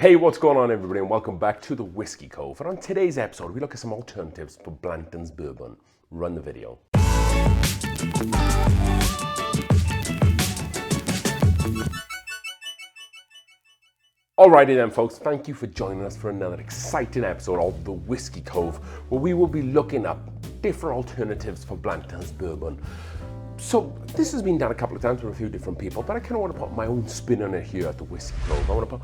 Hey, what's going on everybody, and welcome back to the Whiskey Cove. And on today's episode, we look at some alternatives for Blanton's bourbon. Run the video. Alrighty then folks, thank you for joining us for another exciting episode of the Whiskey Cove, where we will be looking up different alternatives for Blanton's bourbon. So this has been done a couple of times with a few different people, but I kind of want to put my own spin on it here at the Whiskey Cove. I want to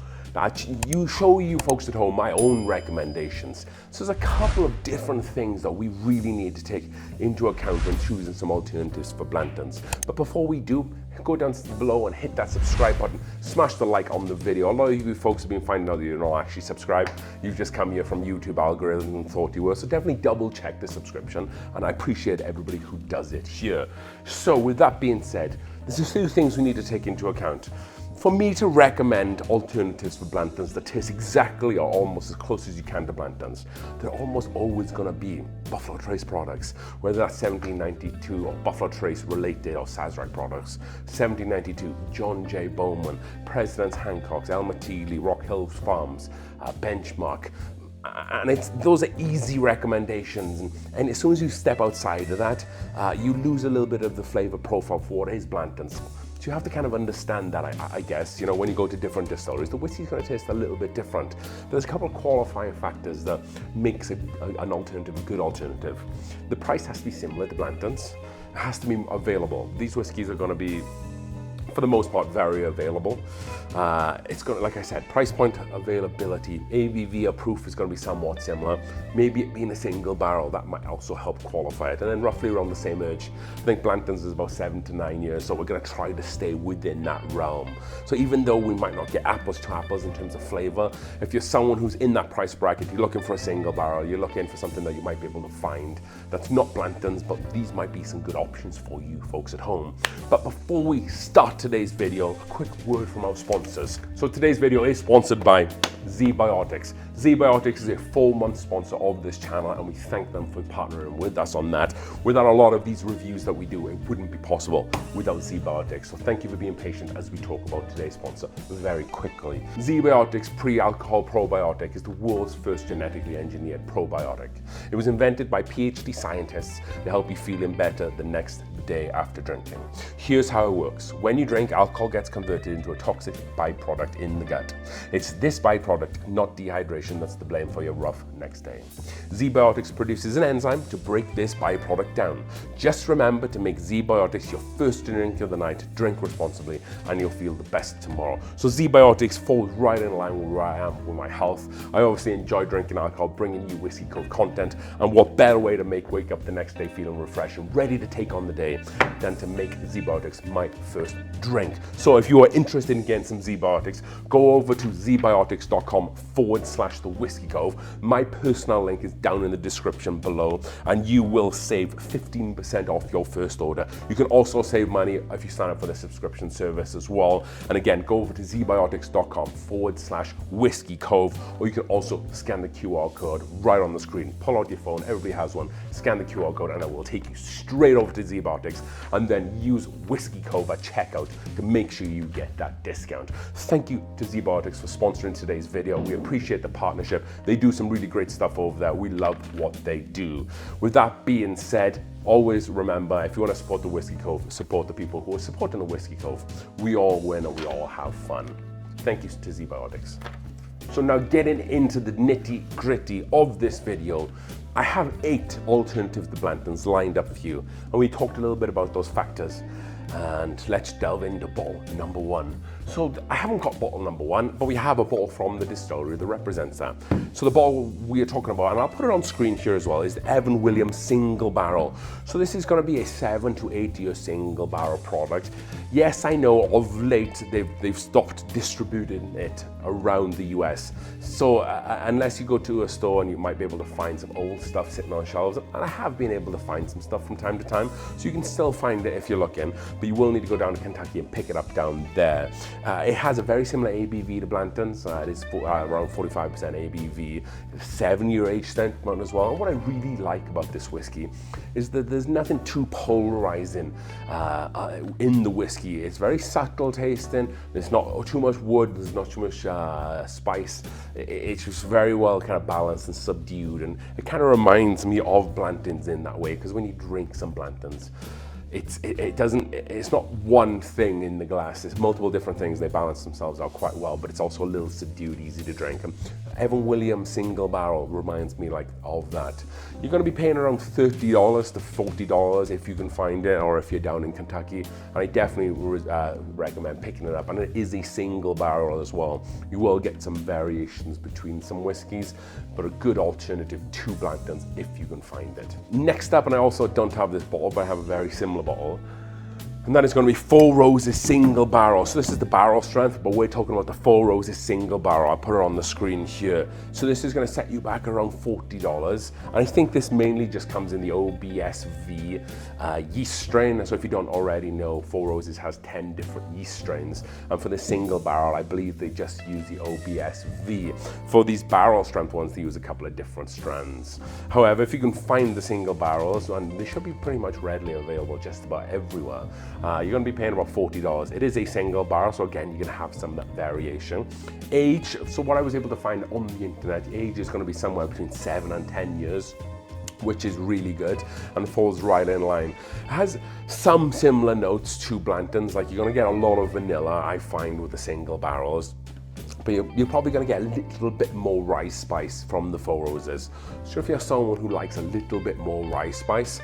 show you folks at home my own recommendations. So there's a couple of different things that we really need to take into account when choosing some alternatives for Blanton's. But before we do, go down below and hit that subscribe button, smash the like on the video. A lot of you folks have been finding out that you're not actually subscribed. You've just come here from YouTube algorithm and thought you were, so definitely double check the subscription, and I appreciate everybody who does it here. So with that being said, there's a few things we need to take into account. For me to recommend alternatives for Blanton's that taste exactly or almost as close as you can to Blanton's, they're almost always going to be Buffalo Trace products, whether that's 1792 or Buffalo Trace related or Sazerac products, 1792, John J. Bowman, President's Hancock's, Elmer Teagley, Rock Hill Farms, Benchmark. And those are easy recommendations, and as soon as you step outside of that, you lose a little bit of the flavor profile for what is Blanton's. So you have to kind of understand that, I guess, you know, when you go to different distilleries, the whiskey's going to taste a little bit different. There's a couple of qualifying factors that makes an alternative a good alternative. The price has to be similar to Blanton's. It has to be available. These whiskeys are going to be, for the most part, very available. It's going to, like I said, price point, availability, ABV or proof is going to be somewhat similar. Maybe it being a single barrel, that might also help qualify it. And then roughly around the same age. I think Blanton's is about 7 to 9 years, so we're going to try to stay within that realm. So even though we might not get apples to apples in terms of flavor, if you're someone who's in that price bracket, you're looking for a single barrel, you're looking for something that you might be able to find that's not Blanton's, but these might be some good options for you folks at home. But before we start today's video, a quick word from our sponsors. So today's video is sponsored by ZBiotics. ZBiotics is a 4-month sponsor of this channel, and we thank them for partnering with us on that. Without a lot of these reviews that we do, it wouldn't be possible without ZBiotics. So thank you for being patient as we talk about today's sponsor very quickly. ZBiotics Pre-Alcohol Probiotic is the world's first genetically engineered probiotic. It was invented by PhD scientists to help you feeling better the next day after drinking. Here's how it works. When you drink, alcohol gets converted into a toxic byproduct in the gut. It's this byproduct, not dehydration, that's to blame for your rough next day. ZBiotics produces an enzyme to break this byproduct down. Just remember to make ZBiotics your first drink of the night, drink responsibly, and you'll feel the best tomorrow. So ZBiotics falls right in line with where I am with my health. I obviously enjoy drinking alcohol, bringing you Whiskey Cove content, and what better way to wake up the next day feeling refreshed and ready to take on the day than to make ZBiotics my first drink. So if you are interested in getting some ZBiotics, go over to zbiotics.com/thewhiskeycove. My personal link is down in the description below, and you will save 15% off your first order. You can also save money if you sign up for the subscription service as well. And again, go over to zbiotics.com/whiskeycove, or you can also scan the QR code right on the screen. Pull out your phone, everybody has one, scan the QR code, and it will take you straight over to ZBiotics, and then use Whiskey Cove at checkout to make sure you get that discount. Thank you to ZBiotics for sponsoring today's video. We appreciate the partnership. They do some really great stuff over there. We love what they do. With that being said, always remember, if you want to support the Whiskey Cove, support the people who are supporting the Whiskey Cove. We all win and we all have fun. Thank you to ZBiotics. So now getting into the nitty gritty of this video, I have 8 alternatives to Blanton's lined up for you, and we talked a little bit about those factors. And let's delve into bottle number 1. So I haven't got bottle number 1, but we have a bottle from the distillery that represents that. So the bottle we are talking about, and I'll put it on screen here as well, is the Evan Williams single barrel. So this is going to be a 7 to 8 year single barrel product. Yes, I know of late they've stopped distributing it around the US. So unless you go to a store, and you might be able to find some old stuff sitting on shelves, and I have been able to find some stuff from time to time, so you can still find it if you're looking, but you will need to go down to Kentucky and pick it up down there. It has a very similar ABV to Blanton's. It is around 45% ABV, 7-year age statement as well. And what I really like about this whiskey is that there's nothing too polarizing in the whiskey. It's very subtle tasting. There's not too much wood. There's not too much spice. It's just very well kind of balanced and subdued. And it kind of reminds me of Blanton's in that way, because when you drink some Blanton's, it's not one thing in the glass. It's multiple different things. They balance themselves out quite well, but it's also a little subdued, easy to drink. And Evan Williams single barrel reminds me like of that. You're going to be paying around $30 to $40 if you can find it, or if you're down in Kentucky. And I definitely recommend picking it up. And it is a single barrel as well. You will get some variations between some whiskeys, but a good alternative to Blanton's if you can find it. Next up, and I also don't have this bottle, but I have a very similar bottle, and that is going to be Four Roses single barrel. So this is the barrel strength, but we're talking about the Four Roses single barrel. I'll put it on the screen here. So this is going to set you back around $40. And I think this mainly just comes in the OBSV yeast strain. So if you don't already know, Four Roses has 10 different yeast strains. And for the single barrel, I believe they just use the OBSV. For these barrel strength ones, they use a couple of different strands. However, if you can find the single barrels, and they should be pretty much readily available just about everywhere, you're going to be paying about $40. It is a single barrel, so again, you're going to have some variation. Age, so what I was able to find on the internet, age is going to be somewhere between 7 and 10 years, which is really good and falls right in line. It has some similar notes to Blanton's, like you're going to get a lot of vanilla, I find, with the single barrels. But you're probably going to get a little bit more rye spice from the Four Roses. So if you're someone who likes a little bit more rye spice,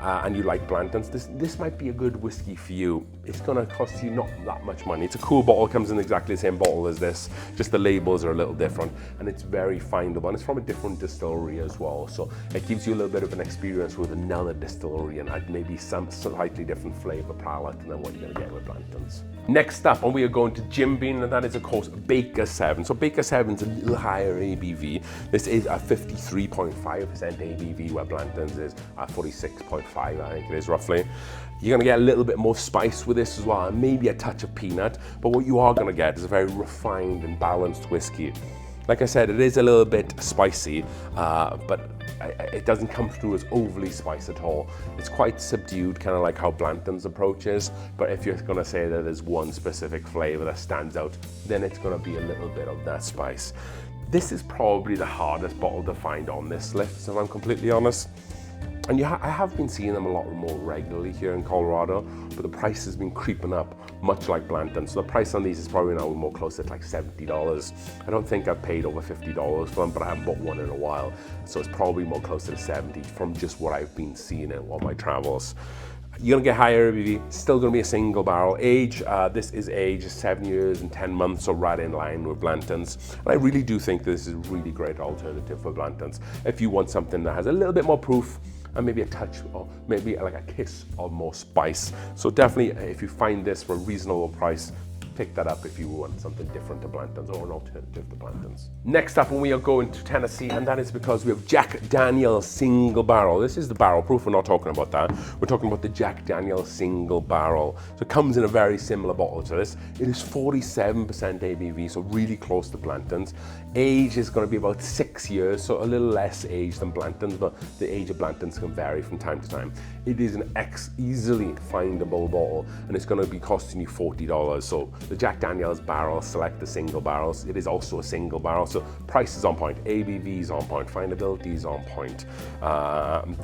and you like Blanton's, this might be a good whiskey for you. It's gonna cost you not that much money. It's a cool bottle, comes in exactly the same bottle as this, just the labels are a little different, and it's very findable, and it's from a different distillery as well, so it gives you a little bit of an experience with another distillery and maybe some slightly different flavor palette than what you're gonna get with Blanton's. Next up, and we are going to Jim Beam, and that is of course Baker 7. So Baker 7's a little higher ABV. This is a 53.5% ABV, where Blanton's is at 46.5, I think it is roughly. You're gonna get a little bit more spice with this as well, and maybe a touch of peanut, but what you are gonna get is a very refined and balanced whiskey. Like I said, it is a little bit spicy, but it doesn't come through as overly spiced at all. It's quite subdued, kind of like how Blanton's approach is, but if you're gonna say that there's one specific flavor that stands out, then it's gonna be a little bit of that spice. This is probably the hardest bottle to find on this list, if I'm completely honest. And I have been seeing them a lot more regularly here in Colorado, but the price has been creeping up, much like Blanton. So the price on these is probably now more closer to like $70. I don't think I've paid over $50 for them, but I haven't bought one in a while. So it's probably more closer to 70 from just what I've been seeing on my travels. You're gonna get higher ABV, still gonna be a single barrel. Age, this is age 7 years and 10 months, so right in line with Blanton's. And I really do think this is a really great alternative for Blanton's. If you want something that has a little bit more proof, and maybe a touch, or maybe like a kiss of more spice. So definitely, if you find this for a reasonable price, pick that up if you want something different to Blanton's or an alternative to Blanton's. Next up, we are going to Tennessee, and that is because we have Jack Daniel's single barrel. This is the barrel proof, we're not talking about that. We're talking about the Jack Daniel's single barrel. So it comes in a very similar bottle to this. It is 47% ABV, so really close to Blanton's. Age is going to be about 6 years, so a little less age than Blanton's, but the age of Blanton's can vary from time to time. It is an easily findable bottle, and it's going to be costing you $40. So the Jack Daniel's barrel, select the single barrels. It is also a single barrel, so price is on point, ABV is on point, findability is on point.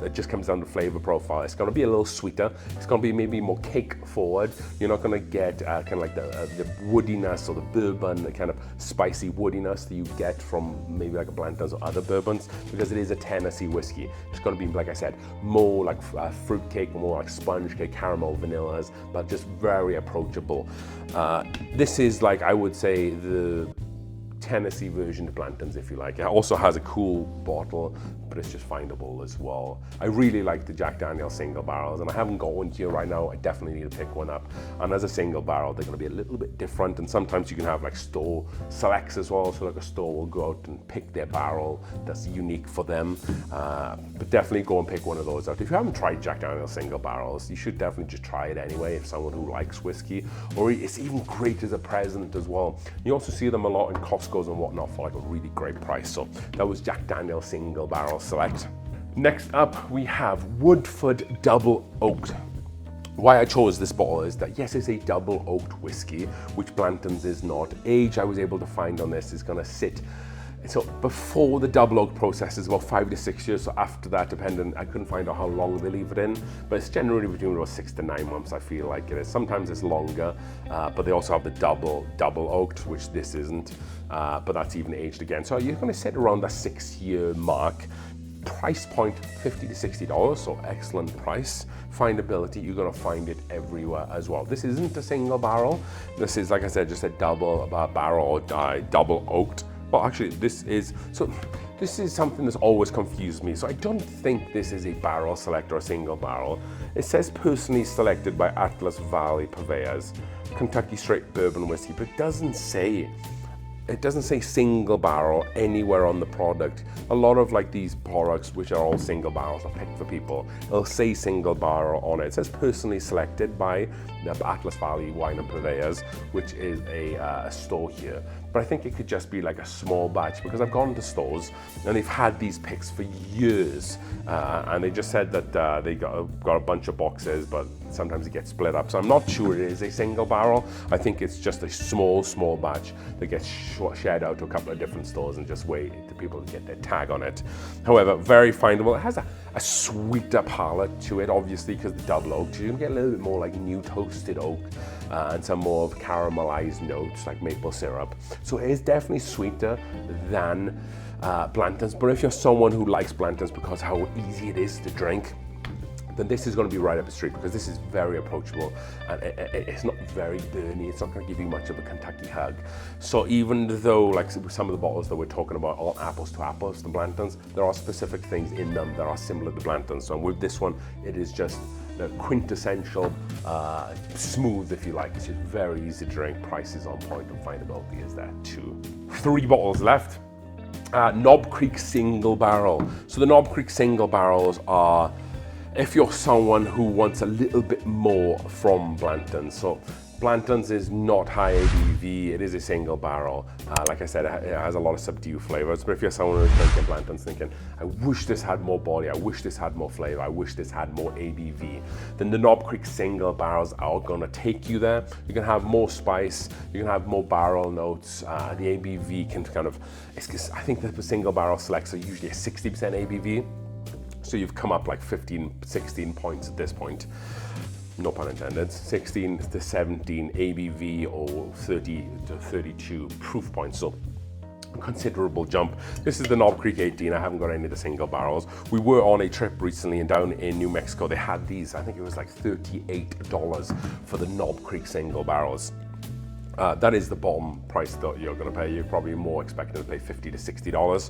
It just comes down to flavor profile. It's going to be a little sweeter. It's going to be maybe more cake forward. You're not going to get kind of like the woodiness or the bourbon, the kind of spicy woodiness that you get from maybe like a Blanton's or other bourbons, because it is a Tennessee whiskey. It's going to be, like I said, more like fruit cake, more like sponge cake, caramel, vanillas, but just very approachable. This is like, I would say, the Tennessee version to Blanton's, if you like. It also has a cool bottle, but it's just findable as well. I really like the Jack Daniel's single barrels, and I haven't got one here right now. I definitely need to pick one up. And as a single barrel, they're going to be a little bit different, and sometimes you can have like store selects as well, so like a store will go out and pick their barrel that's unique for them. But definitely go and pick one of those out. If you haven't tried Jack Daniel's single barrels, you should definitely just try it anyway, if someone who likes whiskey, or it's even great as a present as well. You also see them a lot in Costco's and whatnot for like a really great price. So that was Jack Daniel's single barrel select. Next up, we have Woodford Double Oak. Why I chose this bottle is that yes, it's a double oaked whiskey, which Blanton's is not. Age I was able to find on this is going to sit, so before the double oak process is about 5 to 6 years. So after that, depending, I couldn't find out how long they leave it in, but it's generally between about 6 to 9 months. I feel like it is. Sometimes it's longer, but they also have the double oaked, which this isn't, but that's even aged again. So you're going to sit around that 6-year mark. Price point $50 to $60, so excellent price. Findability, you're going to find it everywhere as well. This isn't a single barrel. This is, like I said, just a double barrel or double oaked. Well, actually, this is something that's always confused me. So I don't think this is a barrel select or a single barrel. It says personally selected by Atlas Valley Purveyors, Kentucky Straight Bourbon Whiskey, but it doesn't say single barrel anywhere on the product. A lot of like these products, which are all single barrels, are picked for people. It'll say single barrel on it. It says personally selected by the Atlas Valley Wine and Purveyors, which is a store here. But I think it could just be like a small batch, because I've gone to stores and they've had these picks for years, and they just said that they got a bunch of boxes, but sometimes it gets split up. So I'm not sure it is a single barrel. I think it's just a small batch that gets shared out to a couple of different stores and just wait to people to get their tag on it. However, very findable. It has a sweeter palate to it, obviously, because the double oak. So you can get a little bit more like new toasted oak and some more of caramelized notes like maple syrup. So it is definitely sweeter than Blanton's. But if you're someone who likes Blanton's because how easy it is to drink, then this is going to be right up the street, because this is very approachable and it's not very burny. It's not going to give you much of a Kentucky hug. So even though like some of the bottles that we're talking about are apples to apples to Blanton's, there are specific things in them that are similar to Blanton's. So with this one, it is just the quintessential smooth, if you like. It's just very easy to drink. Price is on point, and findability is there too. 3 bottles left. Knob Creek single barrel. So the Knob Creek single barrels are, if you're someone who wants a little bit more from Blanton's. So Blanton's is not high ABV, it is a single barrel. Like I said, it has a lot of subdued flavors, but if you're someone who's drinking Blanton's thinking, I wish this had more body, I wish this had more flavor, I wish this had more ABV, then the Knob Creek single barrels are gonna take you there. You can have more spice, you can have more barrel notes, the ABV can kind of, I think the single barrel selects are usually a 60% ABV. So you've come up like 15, 16 points at this point. No pun intended. 16 to 17 ABV or 30 to 32 proof points. So a considerable jump. This is the Knob Creek 18. I haven't got any of the single barrels. We were on a trip recently and down in New Mexico, they had these. I think it was like $38 for the Knob Creek single barrels. That is the bottom price that you're going to pay. You're probably more expecting to pay $50 to $60,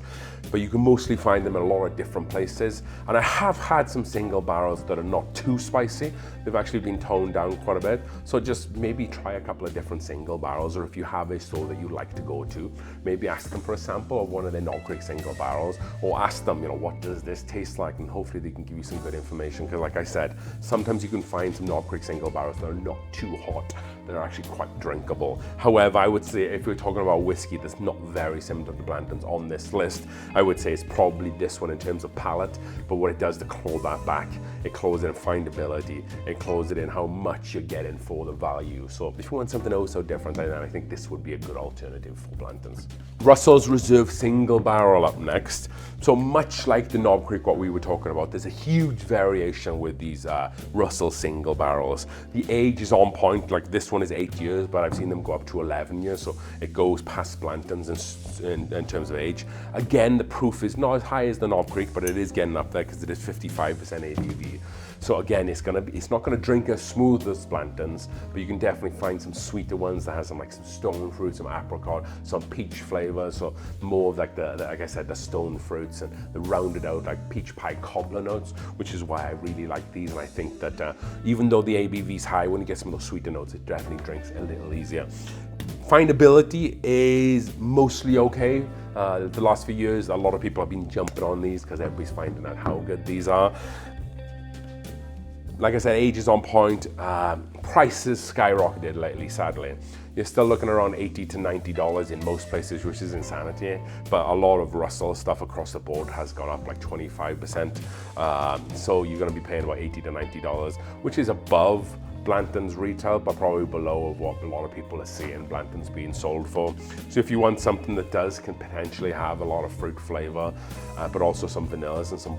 but you can mostly find them in a lot of different places. And I have had some single barrels that are not too spicy. They've actually been toned down quite a bit. So just maybe try a couple of different single barrels, or if you have a store that you like to go to, maybe ask them for a sample of one of their Knob Creek single barrels, or ask them, what does this taste like? And hopefully they can give you some good information. Because like I said, sometimes you can find some Knob Creek single barrels that are not too hot, that are actually quite drinkable. However, I would say if we're talking about whiskey that's not very similar to Blanton's on this list, I would say it's probably this one in terms of palate. But what it does to claw that back, it claws in findability, it claws it in how much you're getting for the value. So if you want something else so different, then I think this would be a good alternative for Blanton's. Russell's Reserve Single Barrel up next. So much like the Knob Creek, what we were talking about, there's a huge variation with these Russell single barrels. The age is on point. Like this one is 8 years, but I've seen them go up to 11 years, so it goes past Blanton's in terms of age. Again, the proof is not as high as the Knob Creek, but it is getting up there because it is 55% ABV. So again, it's not gonna drink as smooth as Blanton's, but you can definitely find some sweeter ones that has some like some stone fruit, some apricot, some peach flavor. So more of like like I said, the stone fruits and the rounded out like peach pie cobbler notes, which is why I really like these. And I think that even though the ABV is high, when you get some of those sweeter notes, it definitely drinks a little easier. Findability is mostly okay. The last few years, a lot of people have been jumping on these because everybody's finding out how good these are. Like I said, age is on point. Prices skyrocketed lately, sadly. You're still looking around $80 to $90 in most places, which is insanity. But a lot of Russell stuff across the board has gone up like 25%. So you're gonna be paying about $80 to $90, which is above Blanton's retail, but probably below of what a lot of people are seeing Blanton's being sold for. So if you want something that can potentially have a lot of fruit flavor, but also some vanillas and some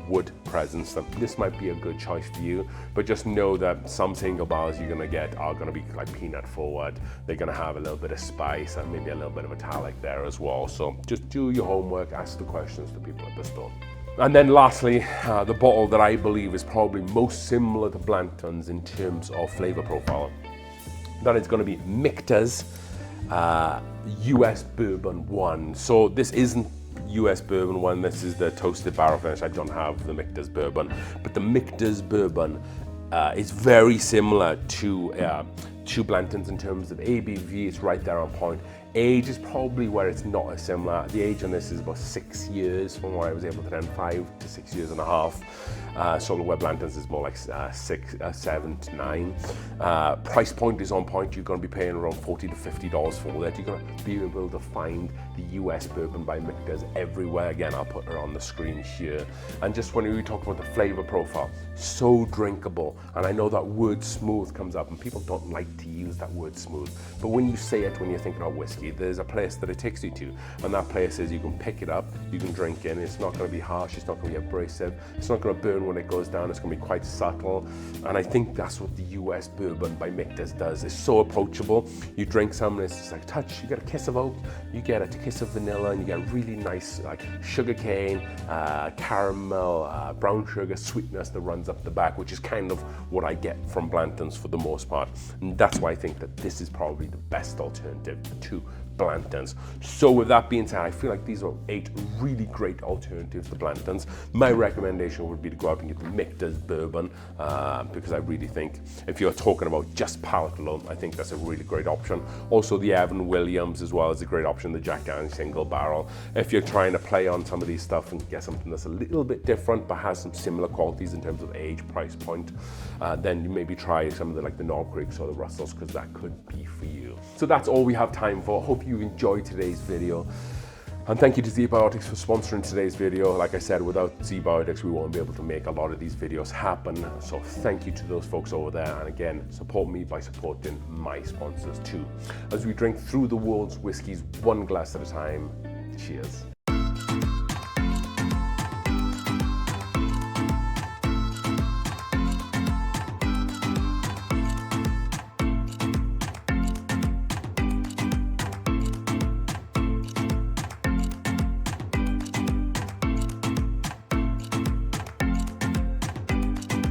wood presence, then this might be a good choice for you. But just know that some single barrels you're gonna get are gonna be like peanut forward. They're gonna have a little bit of spice and maybe a little bit of metallic there as well. So just do your homework, ask the questions to people at the store. And then lastly, the bottle that I believe is probably most similar to Blanton's in terms of flavor profile. That is going to be Michter's US Bourbon 1. So this isn't US Bourbon 1, this is the toasted barrel finish. I don't have the Michter's Bourbon, but the Michter's Bourbon is very similar to Blanton's in terms of ABV. It's right there on point. Age is probably where it's not as similar. The age on this is about 6 years from what I was able to then, 5 to 6 years and a half. So where Blanton's is more like 7 to 9. Price point is on point. You're going to be paying around $40 to $50 for that. You're going to be able to find the US Bourbon by Michter's everywhere. Again, I'll put her on the screen here. And just when we talk about the flavor profile, so drinkable. And I know that word smooth comes up and people don't like to use that word smooth. But when you say it, when you're thinking of whiskey, there's a place that it takes you to, and that place is you can pick it up, you can drink it, and it's not going to be harsh, it's not going to be abrasive, it's not going to burn when it goes down, it's going to be quite subtle. And I think that's what the US Bourbon by Michter's does. It's so approachable. You drink some and it's just like touch, you get a kiss of oak, you get a kiss of vanilla, and you get really nice like sugar cane, caramel, brown sugar sweetness that runs up the back, which is kind of what I get from Blanton's for the most part. And that's why I think that this is probably the best alternative to Blanton's. So with that being said, I feel like these are 8 really great alternatives to Blanton's. My recommendation would be to go out and get the Michter's Bourbon, because I really think if you're talking about just palate alone, I think that's a really great option. Also the Evan Williams as well is a great option, the Jack Daniel's single barrel. If you're trying to play on some of these stuff and get something that's a little bit different but has some similar qualities in terms of age, price point, then you maybe try some of the like the Knob Creeks or the Russells, because that could be for you. So that's all we have time for. Hope you enjoyed today's video. And thank you to ZBiotics for sponsoring today's video. Like I said, without ZBiotics, we won't be able to make a lot of these videos happen. So thank you to those folks over there. And again, support me by supporting my sponsors too. As we drink through the world's whiskeys, one glass at a time. Cheers.